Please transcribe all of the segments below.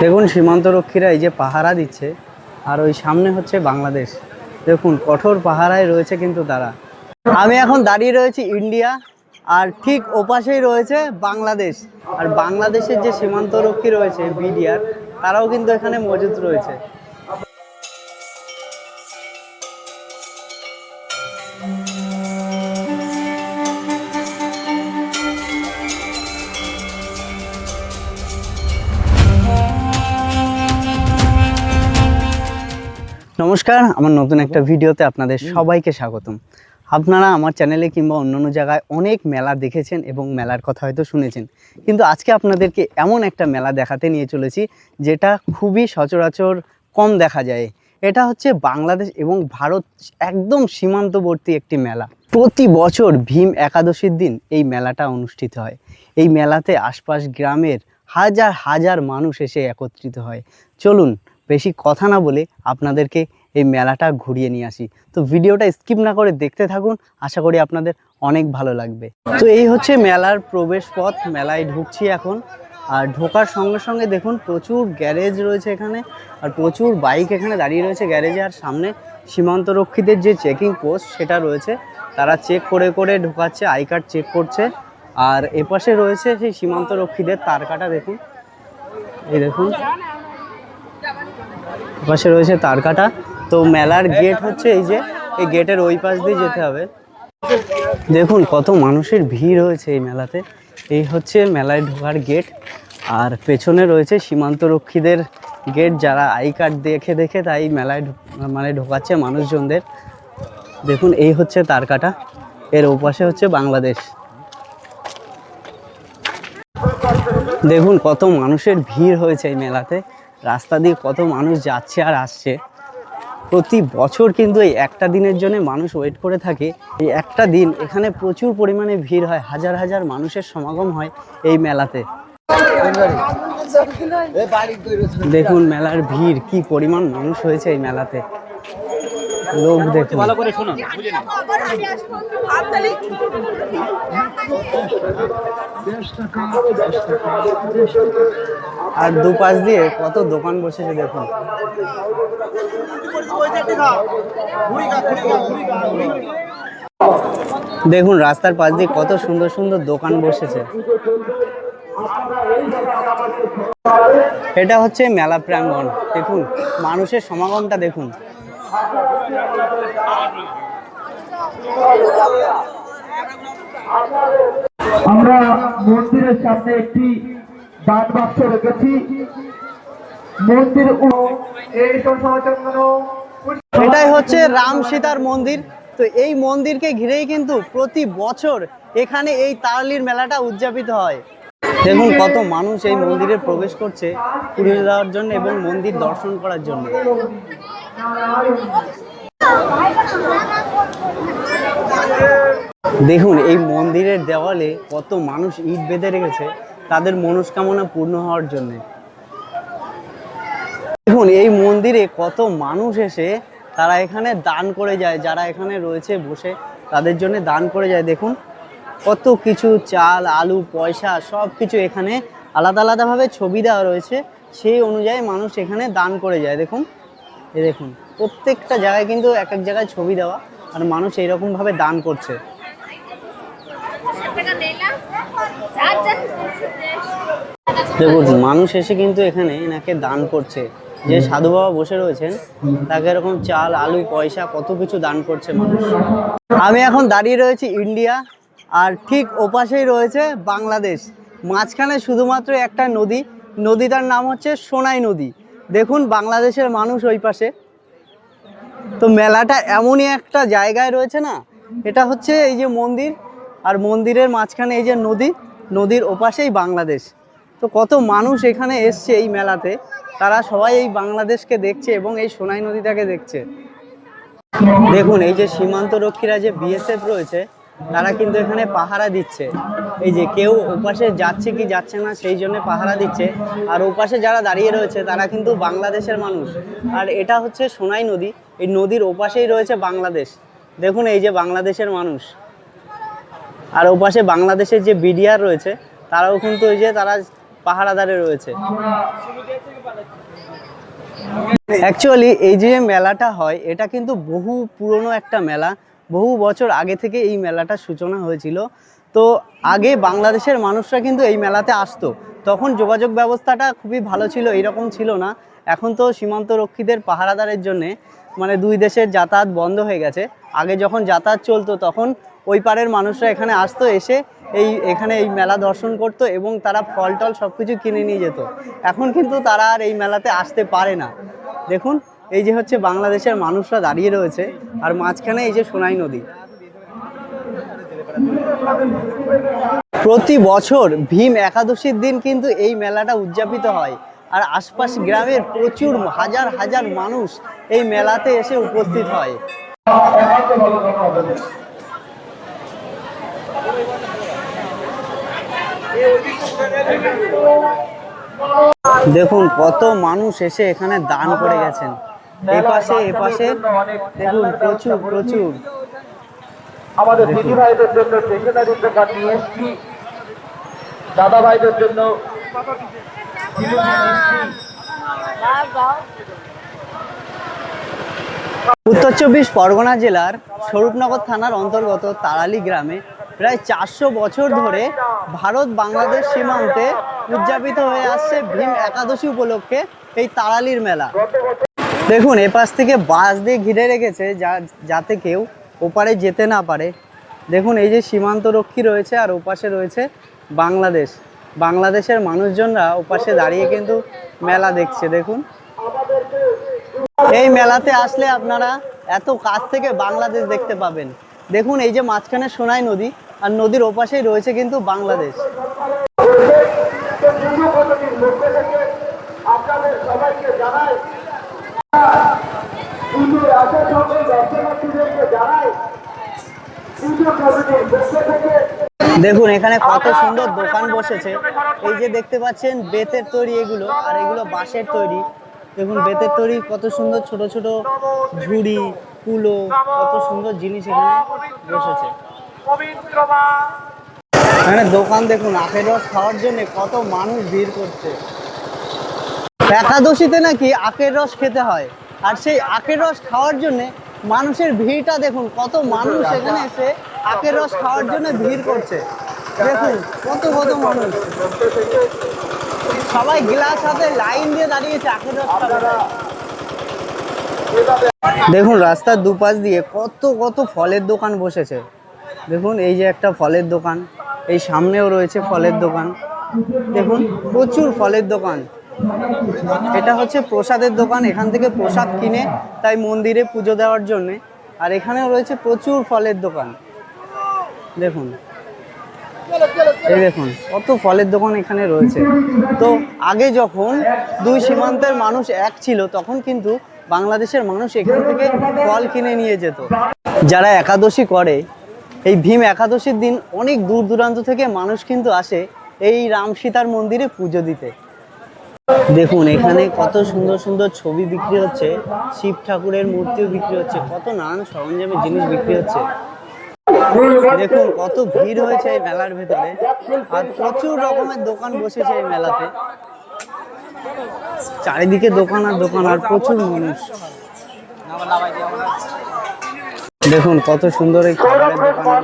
দেখুন সীমান্তরক্ষীরা এই যে পাহারা দিচ্ছে, আর ওই সামনে হচ্ছে বাংলাদেশ। দেখুন কঠোর পাহারায় রয়েছে কিন্তু তারা। আমি এখন দাঁড়িয়ে রয়েছি ইন্ডিয়া, আর ঠিক ওপাশেই রয়েছে বাংলাদেশ। আর বাংলাদেশের যে সীমান্তরক্ষী রয়েছে বিডিআর, তারাও কিন্তু এখানে মজুদ রয়েছে। নমস্কার, আমার নতুন একটা ভিডিওতে আপনাদের সবাইকে স্বাগতম। আপনারা আমার চ্যানেলে কিংবা অন্যান্য জায়গায় অনেক মেলা দেখেছেন এবং মেলার কথা হয়তো শুনেছেন, কিন্তু আজকে আপনাদেরকে এমন একটা মেলা দেখাতে নিয়ে চলেছি যেটা খুবই সচরাচর কম দেখা যায়। এটা হচ্ছে বাংলাদেশ এবং ভারত একদম সীমান্তবর্তী একটি মেলা। প্রতি বছর ভীম একাদশীর দিন এই মেলাটা অনুষ্ঠিত হয়। এই মেলাতে আশপাশ গ্রামের হাজার হাজার মানুষ এসে একত্রিত হয়। চলুন বেশি কথা না বলে আপনাদেরকে এই মেলাটা ঘুরিয়ে নিয়ে আসি। তো ভিডিওটা স্কিপ না করে দেখতে থাকুন, আশা করি আপনাদের অনেক ভালো লাগবে। তো এই হচ্ছে মেলার প্রবেশ পথ, মেলায় ঢুকছি এখন। আর ঢোকার সঙ্গে সঙ্গে দেখুন প্রচুর গ্যারেজ রয়েছে এখানে, আর প্রচুর বাইক এখানে দাঁড়িয়ে রয়েছে গ্যারেজে। আর সামনে সীমান্তরক্ষীদের যে চেকিং পোস্ট সেটা রয়েছে, তারা চেক করে করে ঢোকাচ্ছে, আই কার্ড চেক করছে। আর এপাশে রয়েছে সেই সীমান্তরক্ষীদের তার কাটা, দেখুন এই দেখুন পাশে রয়েছে তার কাটা। তো মেলার গেট হচ্ছে এই যে, এই গেটের ওই পাশ দিয়ে যেতে হবে। দেখুন কত মানুষের ভিড় হয়েছে এই মেলাতে। এই হচ্ছে মেলায় ঢোকার গেট, আর পেছনে রয়েছে সীমান্তরক্ষীদের গেট, যারা আই কার্ড দেখে দেখে তাই মেলায় ঢোকাচ্ছে মানুষজনদের। দেখুন এই হচ্ছে তার কাটা, এর ওপাশে হচ্ছে বাংলাদেশ। দেখুন কত মানুষের ভিড় হয়েছে এই মেলাতে, রাস্তা দিয়ে কত মানুষ যাচ্ছে আর আসছে। প্রতি বছর কিন্তু এই একটা দিনের জন্য মানুষ ওয়েট করে থাকে। এই একটা দিন এখানে প্রচুর পরিমাণে ভিড় হয়, হাজার হাজার মানুষের সমাগম হয় এই মেলাতে। দেখুন মেলার ভিড়, কি পরিমাণ মানুষ হয়েছে এই মেলাতে। লোক দেখুন, ভালো করে শুনুন। আর দুপাশ দিয়ে কত দোকান বসেছে দেখুন। দেখুন রাস্তার পাশ দিয়ে কত সুন্দর সুন্দর দোকান বসেছে। এটা হচ্ছে মেলা প্রাঙ্গণ, দেখুন মানুষের সমাগমটা দেখুন। আমরা মন্দিরের সামনে একটি দান বাক্স রেখেছি। মন্দির এটাই হচ্ছে রাম সীতার মন্দির। তো এই মন্দিরকে ঘিরেই কিন্তু প্রতি বছর এখানে এই তারালির মেলাটা উদযাপিত হয়। দেখুন কত মানুষ এই মন্দিরে প্রবেশ করছে পুজো দেওয়ার জন্য এবং মন্দির দর্শন করার জন্য। দেখুন এই মন্দিরের দেওয়ালে কত মানুষ ইট বেঁধে রেখেছে তাদের মনস্কামনা পূর্ণ হওয়ার জন্য। দেখুন এই মন্দিরে কত মানুষ এসে তারা এখানে দান করে যায়, যারা এখানে রয়েছে বসে তাদের জন্য দান করে যায়। দেখুন কত কিছু, চাল, আলু, পয়সা সব কিছু এখানে আলাদা আলাদাভাবে ছবি দেওয়া রয়েছে, সেই অনুযায়ী মানুষ এখানে দান করে যায়। দেখুন এই দেখুন প্রত্যেকটা জায়গায় কিন্তু এক এক জায়গায় ছবি দেওয়া, আর মানুষ এইরকমভাবে দান করছে। দেখুন মানুষ এসে কিন্তু এখানে এনাকে দান করছে, যে সাধু বাবা বসে রয়েছেন তাকে এরকম চাল, আলু, পয়সা কত কিছু দান করছে মানুষ। আমি এখন দাঁড়িয়ে রয়েছি ইন্ডিয়া, আর ঠিক ওপাশেই রয়েছে বাংলাদেশ। মাঝখানে শুধুমাত্র একটা নদী, নদীটার নাম হচ্ছে সোনাই নদী। দেখুন বাংলাদেশের মানুষ ওই পাশে। তো মেলাটা এমনই একটা জায়গায় রয়েছে না, এটা হচ্ছে এই যে মন্দির, আর মন্দিরের মাঝখানে এই যে নদী, নদীর ওপাশেই বাংলাদেশ। তো কত মানুষ এখানে এসছে এই মেলাতে, তারা সবাই এই বাংলাদেশকে দেখছে এবং এই সোনাই নদীটাকে দেখছে। দেখুন এই যে সীমান্তরক্ষীরা যে বিএসএফ রয়েছে, তারা কিন্তু এখানে পাহারা দিচ্ছে। এই যে কেউ ওপাশে যাচ্ছে কি যাচ্ছে না সেই জন্য পাহারা দিচ্ছে। আর ওপাশে যারা দাঁড়িয়ে রয়েছে তারা কিন্তু বাংলাদেশের মানুষ। আর এটা হচ্ছে সোনাই নদী, এই নদীর ওপাশেই রয়েছে বাংলাদেশ। দেখুন এই যে বাংলাদেশের মানুষ, আর ওপাশে বাংলাদেশের যে বিডিআর রয়েছে তারাও কিন্তু এই যে তারা পাহারাদারে রয়েছে। অ্যাকচুয়ালি এই যে মেলাটা হয় এটা কিন্তু বহু পুরনো একটা মেলা, বহু বছর আগে থেকে এই মেলাটার সূচনা হয়েছিল। তো আগে বাংলাদেশের মানুষরা কিন্তু এই মেলাতে আসতো, তখন যোগাযোগ ব্যবস্থাটা খুবই ভালো ছিল, এইরকম ছিল না। এখন তো সীমান্ত রক্ষীদের পাহারাদারের জন্যে মানে দুই দেশের যাতায়াত বন্ধ হয়ে গেছে। আগে যখন যাতায়াত চলতো তখন ওই পারের মানুষরা এখানে আসতো, এসে এখানে এই মেলা দর্শন করতো এবং তারা ফল টল সব কিছু কিনে নিয়ে যেত। এখন কিন্তু তারা আর এই মেলাতে আসতে পারে না। দেখুন এই যে হচ্ছে বাংলাদেশের মানুষরা দাঁড়িয়ে রয়েছে, আর মাঝখানে এই যে সোনাই নদী। প্রতি বছর ভীম একাদশীর দিন কিন্তু এই মেলাটা উদযাপিত হয়, আর আশপাশ গ্রামের প্রচুর হাজার হাজার মানুষ এই মেলাতে এসে উপস্থিত হয়। দেখুন কত মানুষ এসে এখানে দান করে গেছেন, এপাশে এপাশে দেখুন প্রচুর প্রচুর। আমাদের দিদি ভাইদের জন্য স্টেশনারি দোকান নিয়ে এসছি, দাদা ভাইদের জন্য উত্তর চব্বিশ পরগনা জেলার স্বরূপনগর থানার অন্তর্গত তারালি গ্রামে প্রায় 400 বছর ধরে ভারত বাংলাদেশ সীমান্তে উদযাপিত হয়ে আসছে ভীম একাদশী উপলক্ষে এই তারালির মেলা। দেখুন এপাশ থেকে বাঁশ দিয়ে ঘিরে রেখেছে যাতে কেউ ওপারে যেতে না পারে। দেখুন এই যে সীমান্ত রক্ষী রয়েছে, আর ওপাশে রয়েছে বাংলাদেশের মানুষজনরা ওপাশে দাঁড়িয়ে কিন্তু মেলা দেখছে। দেখুন এই মেলাতে আসলে আপনারা এত কাছ থেকে বাংলাদেশ দেখতে পাবেন। দেখুন এই যে মাঝখানে সোনাই নদী, আর নদীর ওপাশেই রয়েছে কিন্তু বাংলাদেশ। আপনাদের সবাইকে জানাই, দেখুন এখানে কত সুন্দর দোকান বসেছে। এই যে দেখতে পাচ্ছেন বেতের তৈরি এগুলো, আর এগুলো বাঁশের তৈরি। দেখুন বেতের তৈরি কত সুন্দর ছোট ছোট ঝুড়ি, কুলো, কত সুন্দর জিনিস এখানে বসেছে। এখানে দোকান দেখুন, আখের রস খাওয়ার জন্য কত মানুষ ভিড় করছে। একাদশীতে নাকি আখের রস খেতে হয়, আর সেই আখের রস খাওয়ার জন্য মানুষের ভিড়টা দেখুন, কত মানুষ এখানে এসে আখের রস খাওয়ার জন্য ভিড় করছে। দেখুন কত কত মানুষ, সবাই গ্লাস হাতে লাইন দিয়ে দাঁড়িয়েছে আখের রস খাওয়ার। দেখুন রাস্তার দুপাশ দিয়ে কত কত ফলের দোকান বসেছে। দেখুন এই যে একটা ফলের দোকান, এই সামনেও রয়েছে ফলের দোকান। দেখুন প্রচুর ফলের দোকান। এটা হচ্ছে প্রসাদের দোকান, এখান থেকে প্রসাদ কিনে তাই মন্দিরে পুজো দেওয়ার জন্যে। আর এখানেও রয়েছে প্রচুর ফলের দোকান। দেখুন এই দেখুন কত ফলের দোকান এখানে রয়েছে। তো আগে যখন দুই সীমান্তের মানুষ এক ছিল, তখন কিন্তু বাংলাদেশের মানুষ এখান থেকে ফল কিনে নিয়ে যেত। যারা একাদশী করে, এই ভীম একাদশীর দিন অনেক দূর দূরান্ত থেকে মানুষ কিন্তু আসে এই রাম সীতার মন্দিরে পুজো দিতে। দেখুন এখানে কত সুন্দর সুন্দর ছবি বিক্রি হচ্ছে, শিব ঠাকুরের মূর্তিও বিক্রি হচ্ছে, কত নানান সরঞ্জামের জিনিস বিক্রি হচ্ছে। দেখুন কত ভিড় হয়েছে এই মেলার ভেতরে, আর প্রচুর রকমের দোকান বসেছে এই মেলাতে। চারিদিকে দোকান আর দোকান, আর প্রচুর মানুষ। দেখুন কত সুন্দর এই খাবারের দোকান।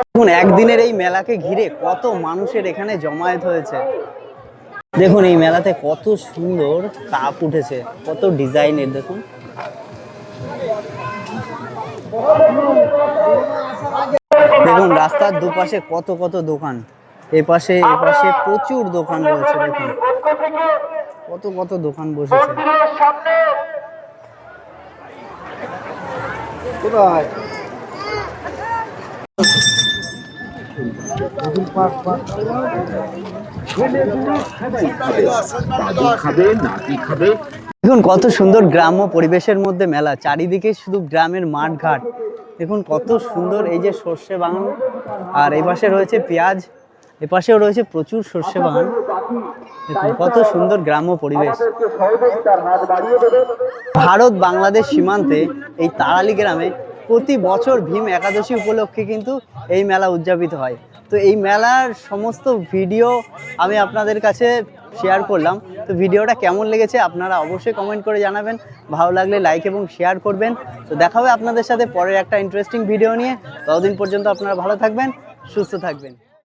দেখুন একদিনের এই মেলাকে ঘিরে কত মানুষের এখানে জমায়েত হয়েছে। দেখুন এই মেলাতে কত সুন্দর কাপ উঠেছে, কত ডিজাইনের। দেখুন দেখুন রাস্তার দুপাশে কত কত দোকান, এপাশে এপাশে প্রচুর দোকান রয়েছে। দেখুন কত কত দোকান বসেছে। দেখুন কত সুন্দর গ্রাম্য পরিবেশের মধ্যে মেলা, চারিদিকে শুধু গ্রামের মাঠ ঘাট। দেখুন কত সুন্দর এই যে সর্ষে বাগান, আর এই পাশে রয়েছে পেঁয়াজ, এপাশেও রয়েছে প্রচুর সর্ষে বাগান। দেখুন কত সুন্দর গ্রাম্য পরিবেশ। ভারত বাংলাদেশ সীমান্তে এই তারালি গ্রামে প্রতি বছর ভীম একাদশী উপলক্ষে কিন্তু এই মেলা উদযাপিত হয়। তো এই মেলার সমস্ত ভিডিও আমি আপনাদের কাছে শেয়ার করলাম। তো ভিডিওটা কেমন লেগেছে আপনারা অবশ্যই কমেন্ট করে জানাবেন, ভালো লাগলে লাইক এবং শেয়ার করবেন। তো দেখা হবে আপনাদের সাথে পরের একটা ইন্টারেস্টিং ভিডিও নিয়ে। ততদিন পর্যন্ত আপনারা ভালো থাকবেন, সুস্থ থাকবেন।